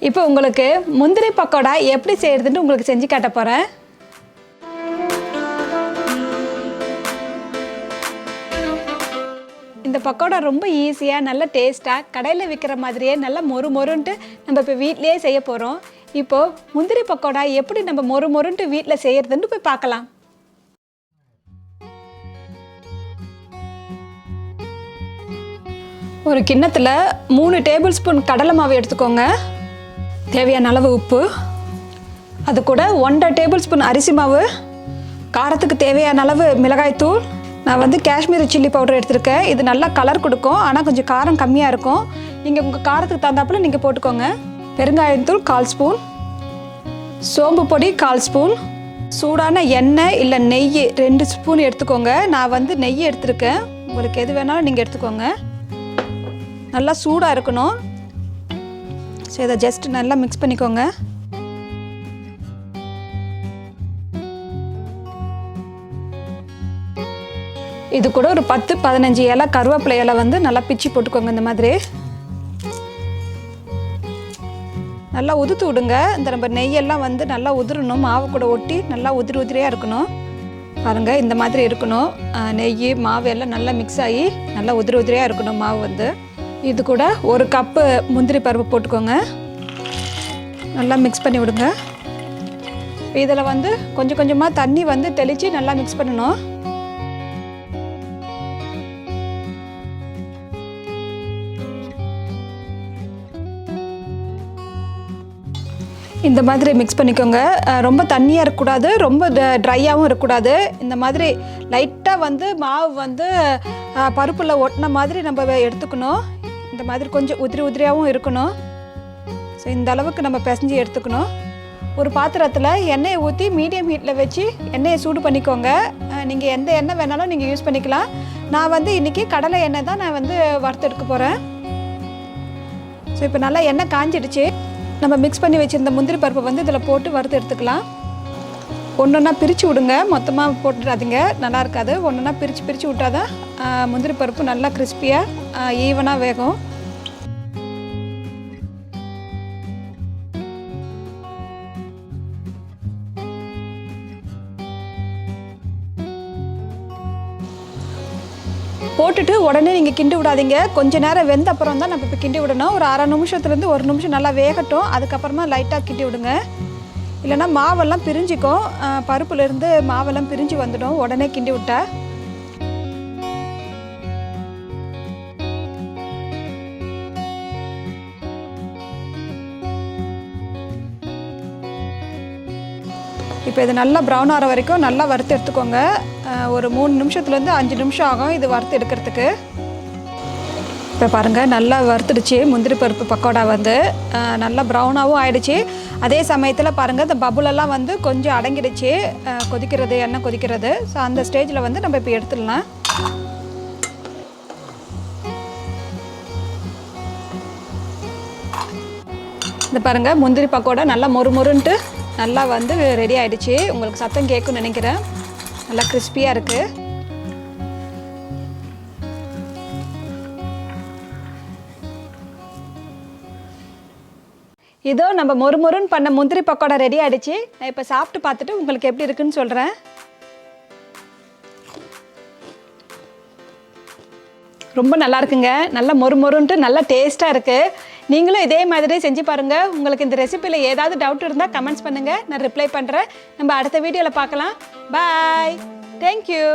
இப்போ உங்களுக்கு முந்திரி பக்கோடா எப்படி செய்யறதுன்னு உங்களுக்கு செஞ்சு காட்ட போறேன். இந்த பக்கோடா ரொம்ப ஈஸியாக நல்ல டேஸ்ட்டாக கடையில் விற்கிற மாதிரியே நல்லா மொறு மொறுன்ட்டு நம்ம இப்போ வீட்டிலேயே செய்ய போகிறோம். இப்போது முந்திரி பக்கோடா எப்படி நம்ம மொறு மொறுன்ட்டு வீட்டில் செய்யறதுன்னு போய் பார்க்கலாம். ஒரு கிண்ணத்தில் 3 டேபிள் ஸ்பூன் கடலை மாவு எடுத்துக்கோங்க. தேவையான அளவு உப்பு, அது கூட 1.5 டேபிள் ஸ்பூன் அரிசி மாவு, காரத்துக்கு தேவையான அளவு மிளகாய்த்தூள். நான் வந்து காஷ்மீரி சில்லி பவுடர் எடுத்திருக்கேன். இது நல்லா கலர் கொடுக்கும், ஆனால் கொஞ்சம் காரம் கம்மியாக இருக்கும். நீங்கள் உங்கள் காரத்துக்கு தகுந்தாப்புல நீங்கள் போட்டுக்கோங்க. பெருங்காயத்தூள் 1/4 ஸ்பூன், சோம்பு பொடி 1/4 ஸ்பூன், சூடான எண்ணெய் இல்லை நெய் 2 ஸ்பூன் எடுத்துக்கோங்க. நான் வந்து நெய் எடுத்திருக்கேன், உங்களுக்கு எது வேணாலும் நீங்கள் எடுத்துக்கோங்க. நல்லா சூடாக இருக்கணும். ஸோ இதை ஜஸ்ட் நல்லா மிக்ஸ் பண்ணிக்கோங்க. இது கூட ஒரு 10-15 இலை கருவேப்பிலை இலை வந்து நல்லா பிச்சு போட்டுக்கோங்க. இந்த மாதிரி நல்லா உதுத்து விடுங்க. இந்த நம்ம நெய்யெல்லாம் வந்து நல்லா உதிரணும், மாவு கூட ஒட்டி நல்லா உதிரியாக இருக்கணும். பாருங்கள், இந்த மாதிரி இருக்கணும். நெய் மாவு எல்லாம் நல்லா மிக்ஸ் ஆகி நல்லா உதிரியாக இருக்கணும் மாவு வந்து. இது கூட 1 கப்பு முந்திரி பருப்பு போட்டுக்கோங்க. நல்லா மிக்ஸ் பண்ணி விடுங்க. இதில் வந்து கொஞ்சம் கொஞ்சமாக தண்ணி வந்து தெளித்து நல்லா மிக்ஸ் பண்ணணும். இந்த மாதிரி மிக்ஸ் பண்ணிக்கோங்க. ரொம்ப தண்ணியாக இருக்கக்கூடாது, ரொம்ப ட்ரையாகவும் இருக்கக்கூடாது. இந்த மாதிரி லைட்டாக வந்து மாவு வந்து பருப்பில் ஒட்டின மாதிரி நம்ம எடுத்துக்கணும். இந்த மாதிரி கொஞ்சம் உதிரியாகவும் இருக்கணும். ஸோ இந்த அளவுக்கு நம்ம பிசைஞ்சு எடுத்துக்கணும். ஒரு பாத்திரத்தில் எண்ணெயை ஊற்றி மீடியம் ஹீட்டில் வச்சு எண்ணெயை சூடு பண்ணிக்கோங்க. நீங்கள் எந்த எண்ணெய் வேணாலும் நீங்கள் யூஸ் பண்ணிக்கலாம். நான் வந்து இன்றைக்கி கடலை எண்ணெய் தான் நான் வந்து வறுத்து எடுக்க போகிறேன். ஸோ இப்போ நல்லா எண்ணெய் காஞ்சிடுச்சு. நம்ம மிக்ஸ் பண்ணி வச்சுருந்த முந்திரி பருப்பை வந்து இதில் போட்டு வறுத்து எடுத்துக்கலாம். ஒன்றொன்னா பிரித்து விடுங்க, மொத்தமாக போட்டுடாதீங்க, நல்லா இருக்காது. ஒன்றொன்னா பிரித்து விட்டால் தான் முந்திரி பருப்பு நல்லா கிறிஸ்பியாக ஈவனாக வேகும். போட்டுட்டு உடனே நீங்கள் கிண்டி விடாதீங்க. கொஞ்சம் நேரம் வெந்த அப்புறம் தான் நம்ம இப்போ கிண்டி விடணும். ஒரு 1/2 நிமிஷத்துலேருந்து 1 நிமிஷம் நல்லா வேகட்டும். அதுக்கப்புறமா லைட்டாக கிண்டி விடுங்க. இல்லைனா மாவெல்லாம் பிரிஞ்சிக்கும், பருப்புலேருந்து மாவெல்லாம் பிரிஞ்சு வந்துடும் உடனே கிண்டி விட்டா. இப்போ இது நல்லா ப்ரௌன் ஆகிற வரைக்கும் நல்லா வறுத்து எடுத்துக்கோங்க. ஒரு 3 நிமிஷத்துலேருந்து 5 நிமிஷம் ஆகும் இது வறுத்து எடுக்கிறதுக்கு. இப்போ பாருங்கள், நல்லா வறுத்துடுச்சு முந்திரி பருப்பு பக்கோடா வந்து நல்லா ப்ரௌனாகவும் ஆகிடுச்சு. அதே சமயத்தில் பாருங்கள், இந்த பபுளெல்லாம் வந்து கொஞ்சம் அடங்கிடுச்சு, கொதிக்கிறது, எண்ணெய் கொதிக்கிறது. ஸோ அந்த ஸ்டேஜில் வந்து நம்ம இப்போ எடுத்துடலாம். இந்த பாருங்கள், முந்திரி பக்கோடா நல்லா மொறுன்ட்டு நல்லா வந்து ரெடி ஆகிடுச்சு. உங்களுக்கு சத்தம் கேட்கும்னு நினைக்கிறேன். நல்லா கிறிஸ்பியாக இருக்குது. இதோ நம்ம மொறுன்னு பண்ண முந்திரி பக்கோடா ரெடி ஆகிடுச்சு. நான் இப்போ சாப்பிட்டு பார்த்துட்டு உங்களுக்கு எப்படி இருக்குன்னு சொல்கிறேன். ரொம்ப நல்லா இருக்குங்க, நல்லா மொறுன்ட்டு நல்லா டேஸ்ட்டாக இருக்குது. நீங்களும் இதே மாதிரி செஞ்சு பாருங்கள். உங்களுக்கு இந்த ரெசிபியில் ஏதாவது டவுட் இருந்தால் கமெண்ட்ஸ் பண்ணுங்கள், நான் ரிப்ளை பண்ணுறேன். நம்ம அடுத்த வீடியோவில் பார்க்கலாம். பாய், தேங்க்யூ.